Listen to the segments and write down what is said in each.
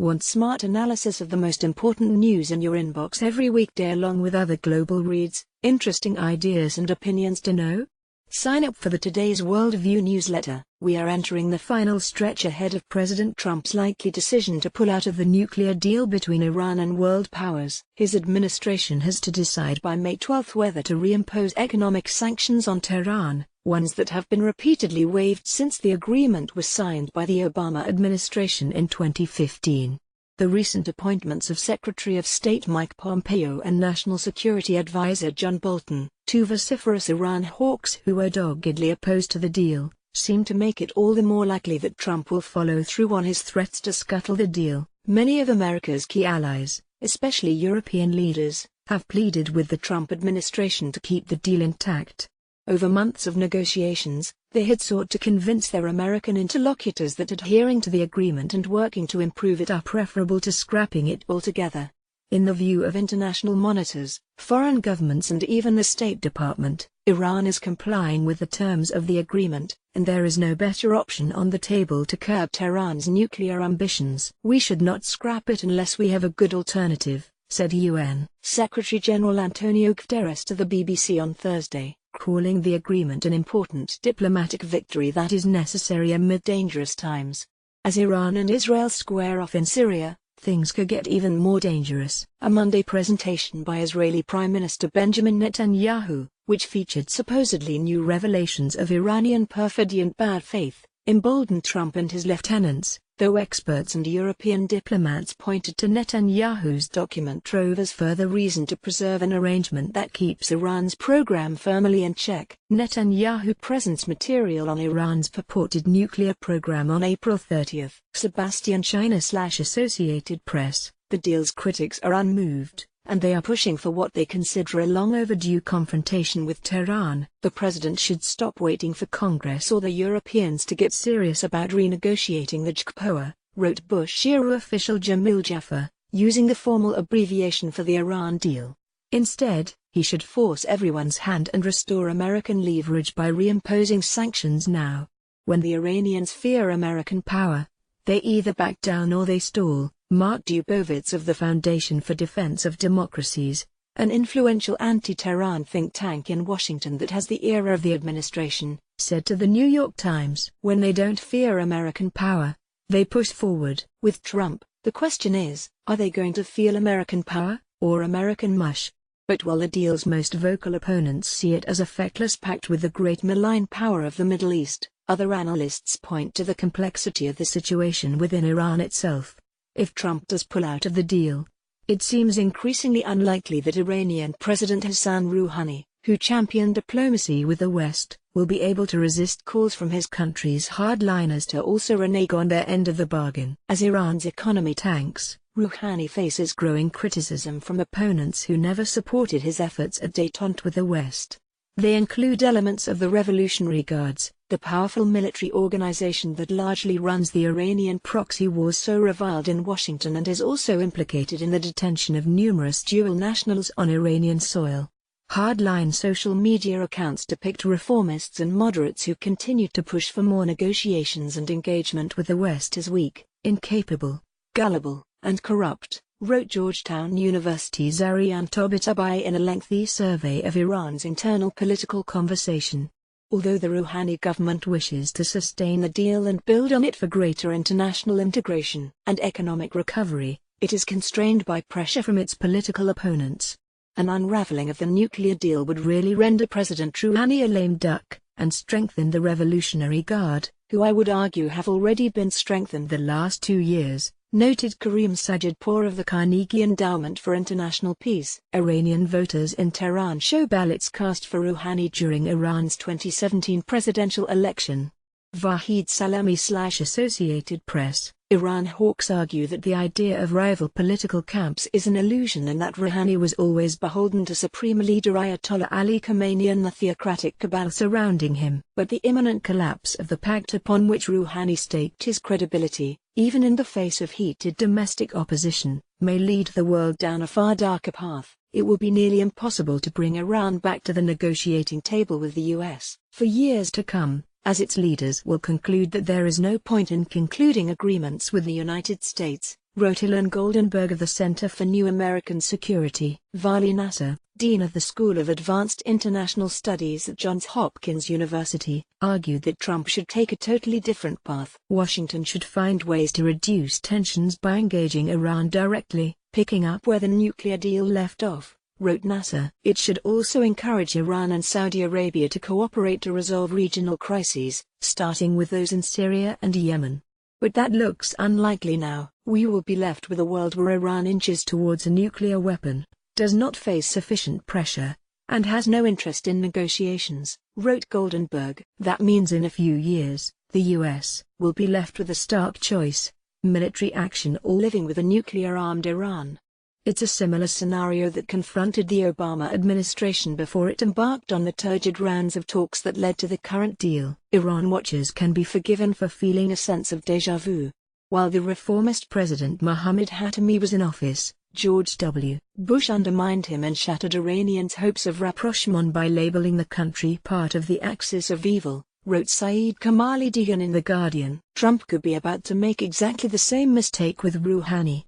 Want smart analysis of the most important news in your inbox every weekday along with other global reads, interesting ideas and opinions to know? Sign up for the Today's Worldview newsletter. We are entering the final stretch ahead of President Trump's likely decision to pull out of the nuclear deal between Iran and world powers. His administration has to decide by May 12 whether to reimpose economic sanctions on Tehran, ones that have been repeatedly waived since the agreement was signed by the Obama administration in 2015. The recent appointments of Secretary of State Mike Pompeo and National Security Advisor John Bolton, two vociferous Iran hawks who are doggedly opposed to the deal, seem to make it all the more likely that Trump will follow through on his threats to scuttle the deal. Many of America's key allies, especially European leaders, have pleaded with the Trump administration to keep the deal intact. Over months of negotiations, they had sought to convince their American interlocutors that adhering to the agreement and working to improve it are preferable to scrapping it altogether. In the view of international monitors, foreign governments and even the State Department, Iran is complying with the terms of the agreement, and there is no better option on the table to curb Tehran's nuclear ambitions. "We should not scrap it unless we have a good alternative," said UN Secretary-General Antonio Guterres to the BBC on Thursday, calling the agreement an important diplomatic victory that is necessary amid dangerous times. As Iran and Israel square off in Syria, things could get even more dangerous. A Monday presentation by Israeli Prime Minister Benjamin Netanyahu, which featured supposedly new revelations of Iranian perfidy and bad faith, emboldened Trump and his lieutenants, though experts and European diplomats pointed to Netanyahu's document trove as further reason to preserve an arrangement that keeps Iran's program firmly in check. Netanyahu presents material on Iran's purported nuclear program on April 30. Sebastian China/Associated Press, the deal's critics are unmoved, and they are pushing for what they consider a long overdue confrontation with Tehran. "The president should stop waiting for Congress or the Europeans to get serious about renegotiating the JCPOA," wrote Bush-era official Jamil Jaffer, using the formal abbreviation for the Iran deal. Instead, he should force everyone's hand and restore American leverage by reimposing sanctions now. "When the Iranians fear American power, they either back down or they stall," Mark Dubovitz of the Foundation for Defense of Democracies, an influential anti-Tehran think tank in Washington that has the ear of the administration, said to the New York Times. "When they don't fear American power, they push forward." With Trump, the question is, are they going to feel American power, or American mush? But while the deal's most vocal opponents see it as a feckless pact with the great malign power of the Middle East, other analysts point to the complexity of the situation within Iran itself. If Trump does pull out of the deal, it seems increasingly unlikely that Iranian President Hassan Rouhani, who championed diplomacy with the West, will be able to resist calls from his country's hardliners to also renege on their end of the bargain. As Iran's economy tanks, Rouhani faces growing criticism from opponents who never supported his efforts at détente with the West. They include elements of the Revolutionary Guards, the powerful military organization that largely runs the Iranian proxy wars so reviled in Washington and is also implicated in the detention of numerous dual nationals on Iranian soil. Hardline social media accounts depict reformists and moderates who continue to push for more negotiations and engagement with the West as weak, incapable, gullible, and corrupt, wrote Georgetown University's Ariane Tobitabai in a lengthy survey of Iran's internal political conversation. Although the Rouhani government wishes to sustain the deal and build on it for greater international integration and economic recovery, it is constrained by pressure from its political opponents. An unraveling of the nuclear deal would really render President Rouhani a lame duck, and strengthen the Revolutionary Guard, who I would argue have already been strengthened the last 2 years, noted Karim Sajidpour of the Carnegie Endowment for International Peace. Iranian voters in Tehran show ballots cast for Rouhani during Iran's 2017 presidential election. Vahid Salami/Associated Press, Iran hawks argue that the idea of rival political camps is an illusion and that Rouhani was always beholden to Supreme Leader Ayatollah Ali Khamenei and the theocratic cabal surrounding him. But the imminent collapse of the pact upon which Rouhani staked his credibility, even in the face of heated domestic opposition, may lead the world down a far darker path. It will be nearly impossible to bring Iran back to the negotiating table with the US for years to come, as its leaders will conclude that there is no point in concluding agreements with the United States, wrote Ilan Goldenberg of the Center for New American Security. Vali Nasser, dean of the School of Advanced International Studies at Johns Hopkins University, argued that Trump should take a totally different path. Washington should find ways to reduce tensions by engaging Iran directly, picking up where the nuclear deal left off, wrote Nasser. It should also encourage Iran and Saudi Arabia to cooperate to resolve regional crises, starting with those in Syria and Yemen. But that looks unlikely now. We will be left with a world where Iran inches towards a nuclear weapon, does not face sufficient pressure, and has no interest in negotiations, wrote Goldenberg. That means in a few years, the US will be left with a stark choice: military action or living with a nuclear-armed Iran. It's a similar scenario that confronted the Obama administration before it embarked on the turgid rounds of talks that led to the current deal. Iran watchers can be forgiven for feeling a sense of déjà vu. While the reformist President Mohammad Khatami was in office, George W. Bush undermined him and shattered Iranians' hopes of rapprochement by labeling the country part of the axis of evil, wrote Saeed Kamaluddin in The Guardian. Trump could be about to make exactly the same mistake with Rouhani.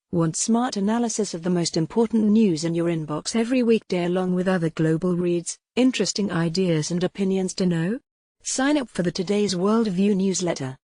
Want smart analysis of the most important news in your inbox every weekday along with other global reads, interesting ideas and opinions to know? Sign up for the Today's Worldview newsletter.